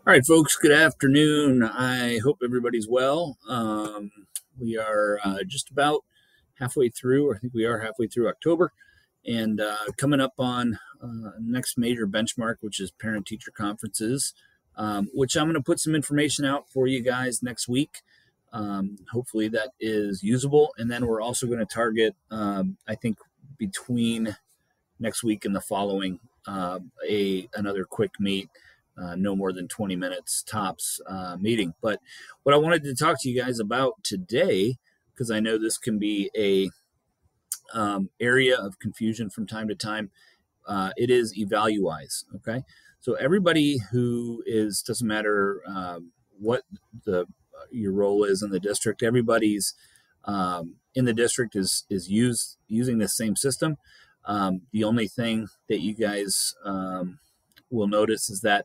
All right, folks, good afternoon. I hope everybody's well. We are just about halfway through, or I think we are halfway through October, and coming up on next major benchmark, which is parent-teacher conferences, which I'm going to put some information out for you guys next week. Hopefully that is usable. And then we're also going to target, I think, between next week and the following, another quick meet. No more than 20 minutes tops meeting. But what I wanted to talk to you guys about today, because I know this can be a area of confusion from time to time, it is Evaluise. Okay, so everybody who is, doesn't matter what your role is in the district, everybody's in the district is using the same system. The only thing that you guys will notice is that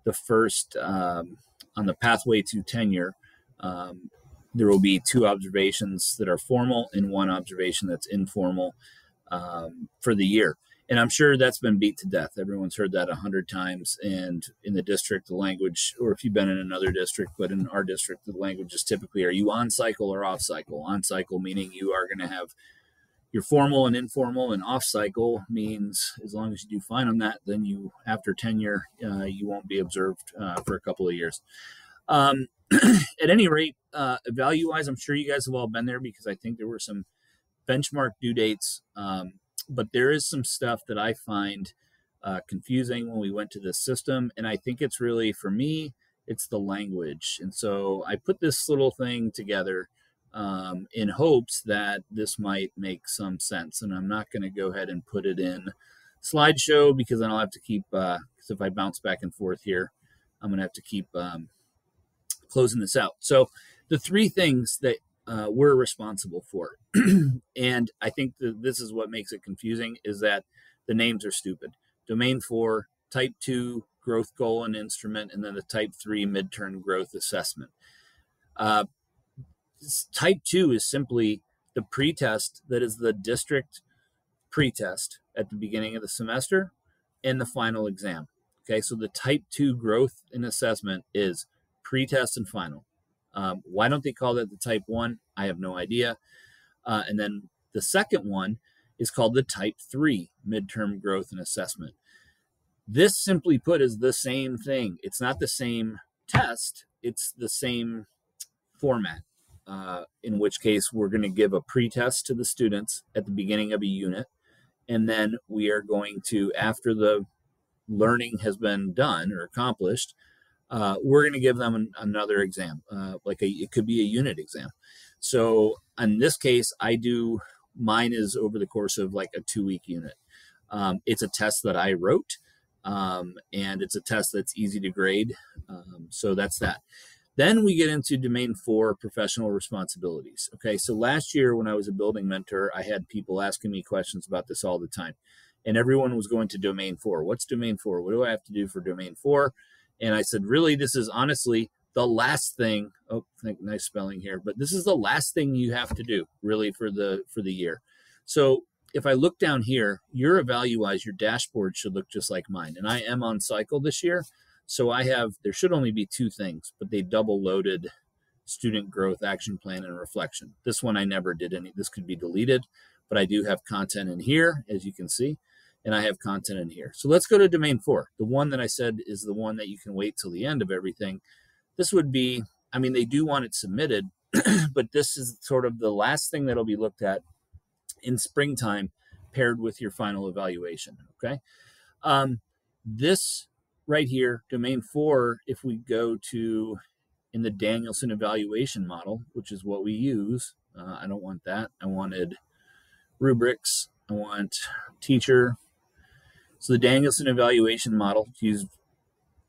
the first, on the pathway to tenure, there will be two observations that are formal and one observation that's informal for the year. And I'm sure that's been beat to death. Everyone's heard that 100 times. And in the district, the language, or if you've been in another district, but in our district, the language is typically, are you on cycle or off cycle? On cycle meaning you are going to have your formal and informal, and off cycle means as long as you do fine on that, then you, after tenure, you won't be observed for a couple of years. At any rate, Evaluise, I'm sure you guys have all been there because I think there were some benchmark due dates, but there is some stuff that I find confusing when we went to this system, and I think it's really, for me, it's the language. And so I put this little thing together in hopes that this might make some sense. And I'm not going to go ahead and put it in slideshow because then I'll have to keep, because if I bounce back and forth here, I'm going to have to keep closing this out. So the three things that we're responsible for, and I think that this is what makes it confusing, is that the names are stupid. Domain 4, Type 2, growth goal and instrument, and then the Type 3 midterm growth assessment. Type 2 is simply the pretest that is the district pretest at the beginning of the semester and the final exam. Okay, so the Type 2 growth and assessment is pretest and final. Why don't they call that the Type 1? I have no idea. And then the second one is called the Type 3 midterm growth and assessment. This, simply put, is the same thing. It's not the same test, it's the same format. In which case we're going to give a pretest to the students at the beginning of a unit, and then we are going to, after the learning has been done or accomplished, we're going to give them another exam, it could be a unit exam. So in this case, mine is over the course of like a 2-week unit. It's a test that I wrote, and it's a test that's easy to grade. So that's that. Then we get into Domain 4, professional responsibilities. Okay, so last year when I was a building mentor, I had people asking me questions about this all the time. And everyone was going to Domain 4. What's Domain 4? What do I have to do for Domain 4? And I said, really, this is honestly the last thing. Oh, nice spelling here. But this is the last thing you have to do, really, for the year. So if I look down here, your Evaluise, your dashboard should look just like mine. And I am on cycle this year. So there should only be two things, but they double loaded student growth, action plan, and reflection. This one I never did any. This could be deleted, but I do have content in here, as you can see, and I have content in here. So let's go to Domain 4. The one that I said is the one that you can wait till the end of everything. This would be, I mean, they do want it submitted, but this is sort of the last thing that'll be looked at in springtime paired with your final evaluation, okay? This right here, Domain 4, if we go to in the Danielson evaluation model, which is what we use, I don't want that. I wanted rubrics. I want teacher. So the Danielson evaluation model is used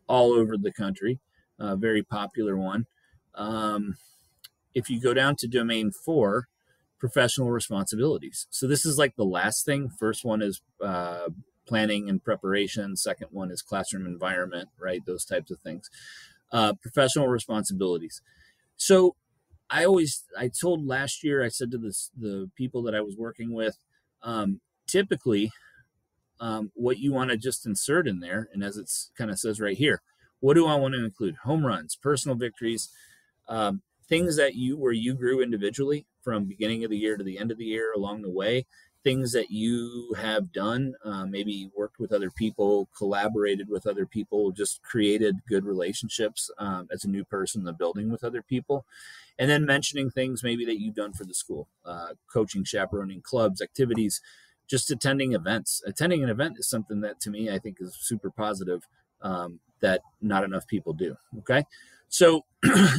all over the country, very popular one. If you go down to Domain 4, professional responsibilities. So this is like the last thing. First one is planning and preparation. Second one is classroom environment, right? Those types of things. Professional responsibilities. So I told last year, I said to the people that I was working with, typically what you want to just insert in there, and as it's kind of says right here, What do I want to include? Home runs, personal victories, things that where you grew individually from beginning of the year to the end of the year along the way, things that you have done, maybe worked with other people, collaborated with other people, just created good relationships as a new person in the building with other people. And then mentioning things maybe that you've done for the school, coaching, chaperoning, clubs, activities, just attending events. Attending an event is something that to me I think is super positive, that not enough people do. Okay. So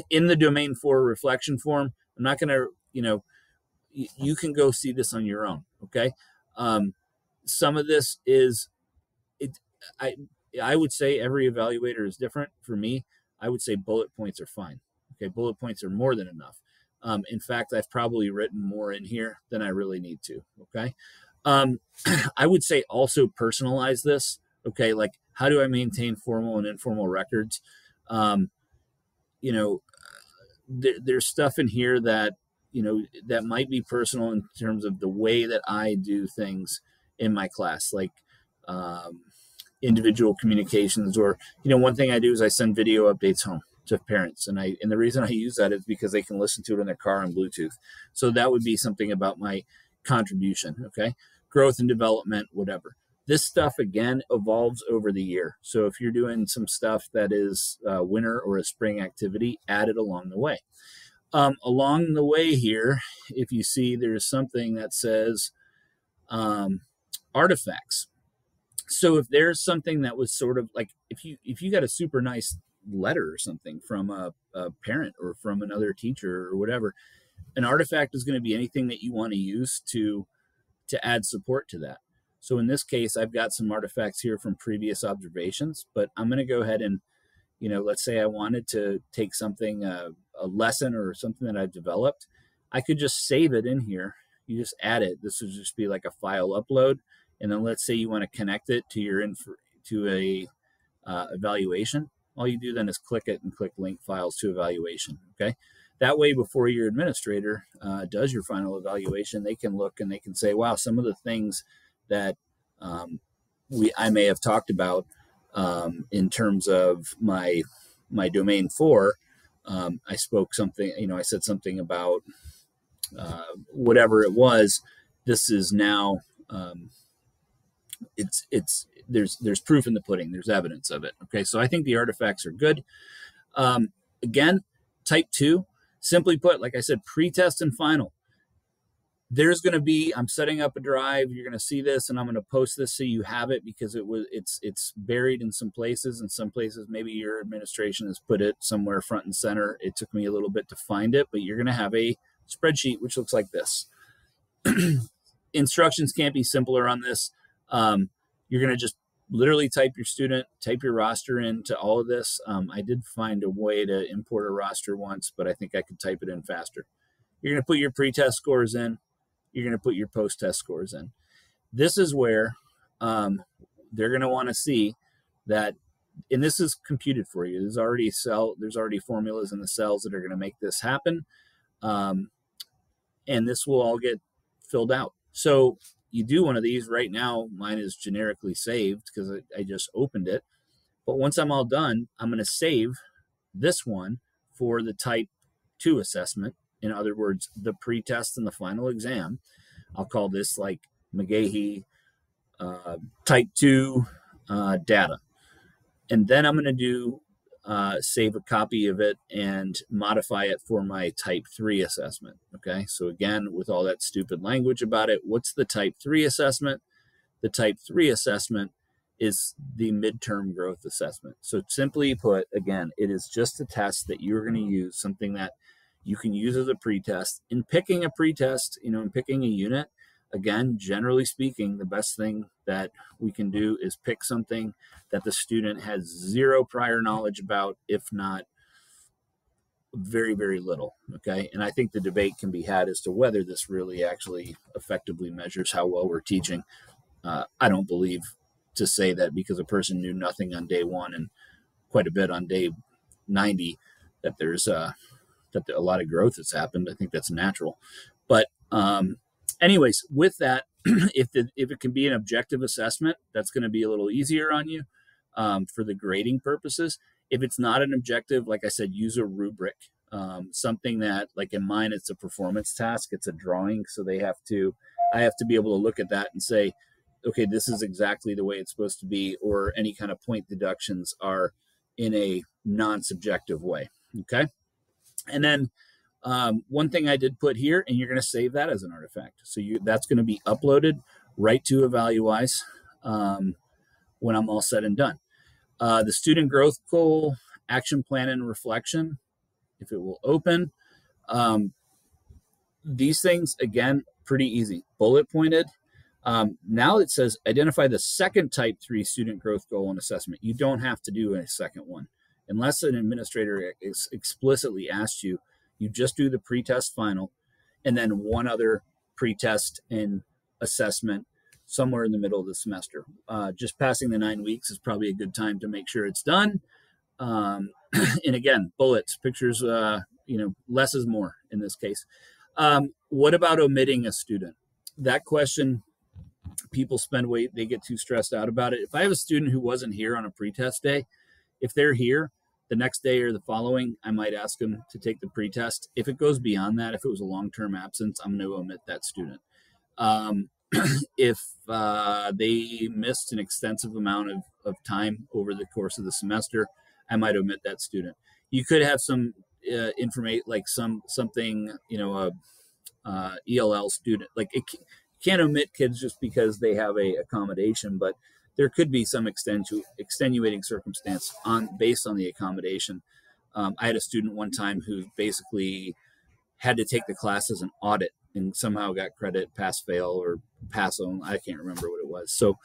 in the domain 4 reflection form, I'm not going to, you can go see this on your own. Okay. Some of this is, I, I would say every evaluator is different. For me, I would say bullet points are fine. Okay. Bullet points are more than enough. In fact, I've probably written more in here than I really need to. Okay. I would say also personalize this. Okay. Like, how do I maintain formal and informal records? There's stuff in here that, that might be personal in terms of the way that I do things in my class, like individual communications, or, one thing I do is I send video updates home to parents. And the reason I use that is because they can listen to it in their car on Bluetooth. So that would be something about my contribution. Okay. Growth and development, whatever. This stuff, again, evolves over the year. So if you're doing some stuff that is a winter or a spring activity, add it along the way. Along the way here, if you see, there's something that says artifacts. So if there's something that was sort of like, if you got a super nice letter or something from a parent or from another teacher or whatever, an artifact is going to be anything that you want to use to add support to that. So in this case, I've got some artifacts here from previous observations, but I'm going to go ahead and, let's say I wanted to take something, a lesson or something that I've developed, I could just save it in here. You just add it. This would just be like a file upload. And then let's say you want to connect it to your evaluation. All you do then is click it and click link files to evaluation. Okay. That way, before your administrator does your final evaluation, they can look and they can say, wow, some of the things that I may have talked about in terms of my domain 4, I spoke something, I said something about whatever it was. This is now there's proof in the pudding. There's evidence of it. Okay, so I think the artifacts are good. Again, type 2, simply put, like I said, pre-test and final. There's going to be, I'm setting up a drive. You're going to see this, and I'm going to post this so you have it, because it's buried in some places. In some places, maybe your administration has put it somewhere front and center. It took me a little bit to find it, but you're going to have a spreadsheet which looks like this. Instructions can't be simpler on this. You're going to just literally type your roster into all of this. I did find a way to import a roster once, but I think I could type it in faster. You're going to put your pre-test scores in. You're going to put your post-test scores in. This is where they're going to want to see that, and this is computed for you. There's already formulas in the cells that are going to make this happen, and this will all get filled out. So you do one of these right now. Mine is generically saved because I just opened it. But once I'm all done, I'm going to save this one for the type 2 assessment. In other words, the pre-test and the final exam. I'll call this like McGahee type 2 data. And then I'm going to do save a copy of it and modify it for my type 3 assessment. Okay, so again, with all that stupid language about it, what's the type 3 assessment? The type 3 assessment is the midterm growth assessment. So simply put, again, it is just a test that you're going to use, something that you can use as a pretest. In picking a pretest, in picking a unit, again, generally speaking, the best thing that we can do is pick something that the student has zero prior knowledge about, if not very, very little. Okay. And I think the debate can be had as to whether this really actually effectively measures how well we're teaching. I don't believe to say that because a person knew nothing on day 1 and quite a bit on day 90, that there's that a lot of growth has happened. I think that's natural. But anyways, with that, if it can be an objective assessment, that's going to be a little easier on you for the grading purposes. If it's not an objective, like I said, use a rubric, something that, like in mine, it's a performance task. It's a drawing, so I have to be able to look at that and say, okay, this is exactly the way it's supposed to be, or any kind of point deductions are in a non-subjective way. Okay, and then one thing I did put here, and you're going to save that as an artifact. So that's going to be uploaded right to Evaluise when I'm all said and done. The student growth goal, action plan, and reflection, if it will open. These things, again, pretty easy. Bullet pointed. Now it says identify the second type 3 student growth goal and assessment. You don't have to do a second one. Unless an administrator explicitly asks you, you just do the pretest final and then one other pretest and assessment somewhere in the middle of the semester. Just passing the 9 weeks is probably a good time to make sure it's done. And again, bullets, pictures, less is more in this case. What about omitting a student? That question, people they get too stressed out about it. If I have a student who wasn't here on a pretest day, if they're here the next day or the following, I might ask them to take the pretest. If it goes beyond that, if it was a long-term absence, I'm going to omit that student. If they missed an extensive amount of time over the course of the semester, I might omit that student. You could have some information, like something, ELL student, like it can't omit kids just because they have a accommodation, but there could be some extenuating circumstance based on the accommodation. I had a student one time who basically had to take the class as an audit and somehow got credit, pass, fail, or pass on. I can't remember what it was. So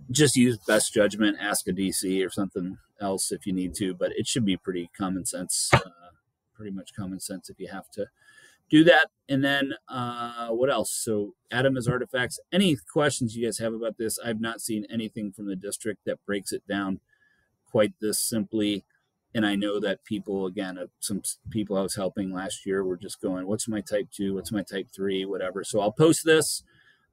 just use best judgment, ask a DC or something else if you need to, but it should be pretty common sense, pretty much common sense if you have to do that. And then what else? So add them as artifacts. Any questions you guys have about this? I've not seen anything from the district that breaks it down quite this simply. And I know that people, again, some people I was helping last year were just going, what's my type 2? What's my type 3? Whatever. So I'll post this.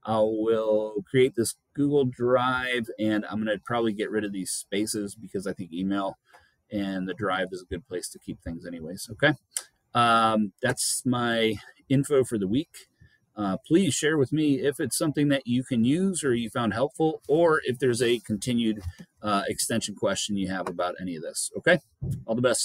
I will create this Google Drive, and I'm going to probably get rid of these spaces because I think email and the Drive is a good place to keep things anyways. Okay. That's my info for the week. Please share with me if it's something that you can use or you found helpful, or if there's a continued extension question you have about any of this. Okay. All the best.